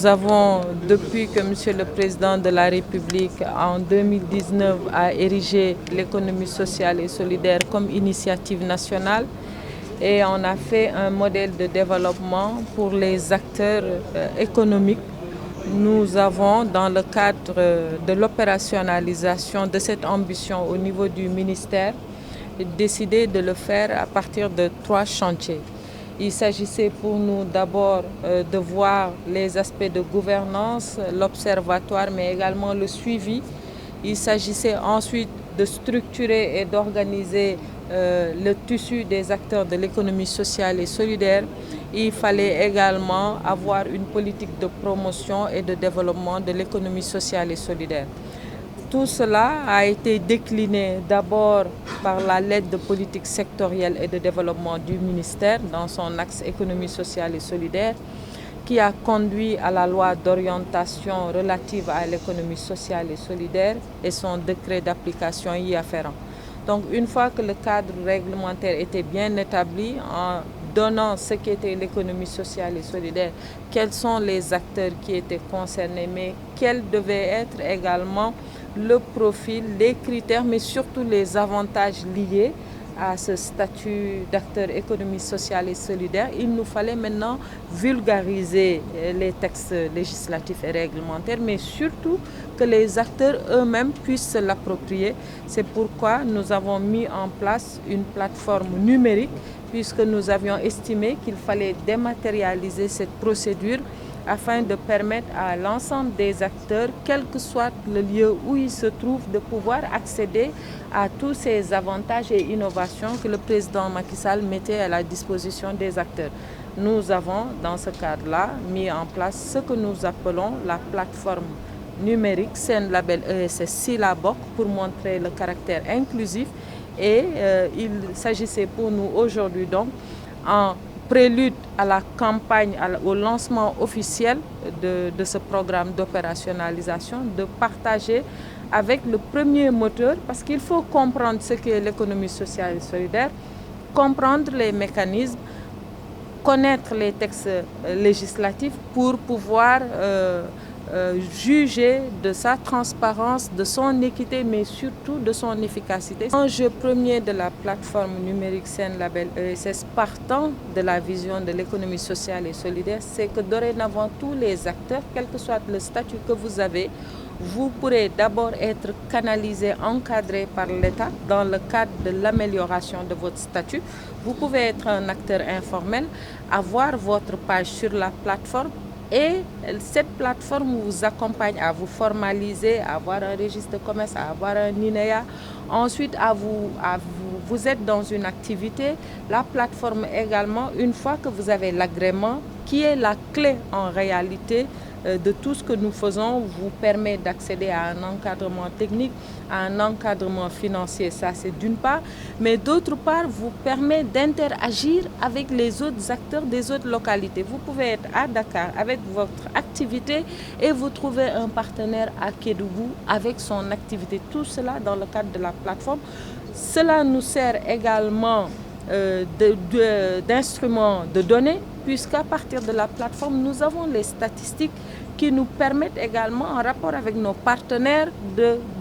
avons, depuis que Monsieur le Président de la République en 2019 a érigé l'économie sociale et solidaire comme initiative nationale, et on a fait un modèle de développement pour les acteurs économiques. Nous avons, dans le cadre de l'opérationnalisation de cette ambition au niveau du ministère, décidé de le faire à partir de 3 chantiers. Il s'agissait pour nous d'abord de voir les aspects de gouvernance, l'observatoire, mais également le suivi. Il s'agissait ensuite de structurer et d'organiser le tissu des acteurs de l'économie sociale et solidaire. Il fallait également avoir une politique de promotion et de développement de l'économie sociale et solidaire. Tout cela a été décliné d'abord par la lettre de politique sectorielle et de développement du ministère dans son axe économie sociale et solidaire, qui a conduit à la loi d'orientation relative à l'économie sociale et solidaire et son décret d'application y afférent. Donc une fois que le cadre réglementaire était bien établi, en donnant ce qu'était l'économie sociale et solidaire, quels sont les acteurs qui étaient concernés, mais quels devaient être également le profil, les critères, mais surtout les avantages liés à ce statut d'acteur économie sociale et solidaire. Il nous fallait maintenant vulgariser les textes législatifs et réglementaires, mais surtout que les acteurs eux-mêmes puissent se l'approprier. C'est pourquoi nous avons mis en place une plateforme numérique, puisque nous avions estimé qu'il fallait dématérialiser cette procédure afin de permettre à l'ensemble des acteurs, quel que soit le lieu où ils se trouvent, de pouvoir accéder à tous ces avantages et innovations que le président Macky Sall mettait à la disposition des acteurs. Nous avons, dans ce cadre-là, mis en place ce que nous appelons la plateforme numérique Sen-Label ESS Silabok pour montrer le caractère inclusif. Et il s'agissait pour nous aujourd'hui donc, en prélude à la campagne, au lancement officiel de ce programme d'opérationnalisation, de partager avec le premier moteur, parce qu'il faut comprendre ce qu'est l'économie sociale et solidaire, comprendre les mécanismes, connaître les textes législatifs pour pouvoir juger de sa transparence, de son équité, mais surtout de son efficacité. L'enjeu premier de la plateforme numérique Sen-Label ESS, partant de la vision de l'économie sociale et solidaire, c'est que dorénavant, tous les acteurs, quel que soit le statut que vous avez, vous pourrez d'abord être canalisé, encadré par l'État dans le cadre de l'amélioration de votre statut. Vous pouvez être un acteur informel, avoir votre page sur la plateforme, et cette plateforme vous accompagne à vous formaliser, à avoir un registre de commerce, à avoir un INEA. Ensuite, vous êtes dans une activité. La plateforme également, une fois que vous avez l'agrément, qui est la clé en réalité de tout ce que nous faisons, vous permet d'accéder à un encadrement technique, à un encadrement financier, ça c'est d'une part, mais d'autre part vous permet d'interagir avec les autres acteurs des autres localités. Vous pouvez être à Dakar avec votre activité et vous trouvez un partenaire à Kédougou avec son activité. Tout cela dans le cadre de la plateforme. Cela nous sert également d'instruments de données, puisqu'à partir de la plateforme, nous avons les statistiques qui nous permettent également, en rapport avec nos partenaires,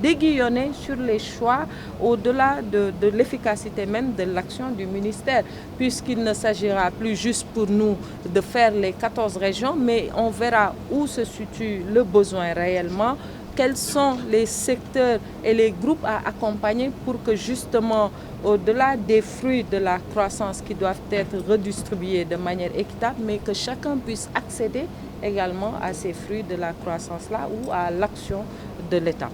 d'aiguillonner sur les choix au-delà de l'efficacité même de l'action du ministère, puisqu'il ne s'agira plus juste pour nous de faire les 14 régions, mais on verra où se situe le besoin réellement, quels sont les secteurs et les groupes à accompagner pour que justement, au-delà des fruits de la croissance qui doivent être redistribués de manière équitable, mais que chacun puisse accéder également à ces fruits de la croissance-là ou à l'action de l'État.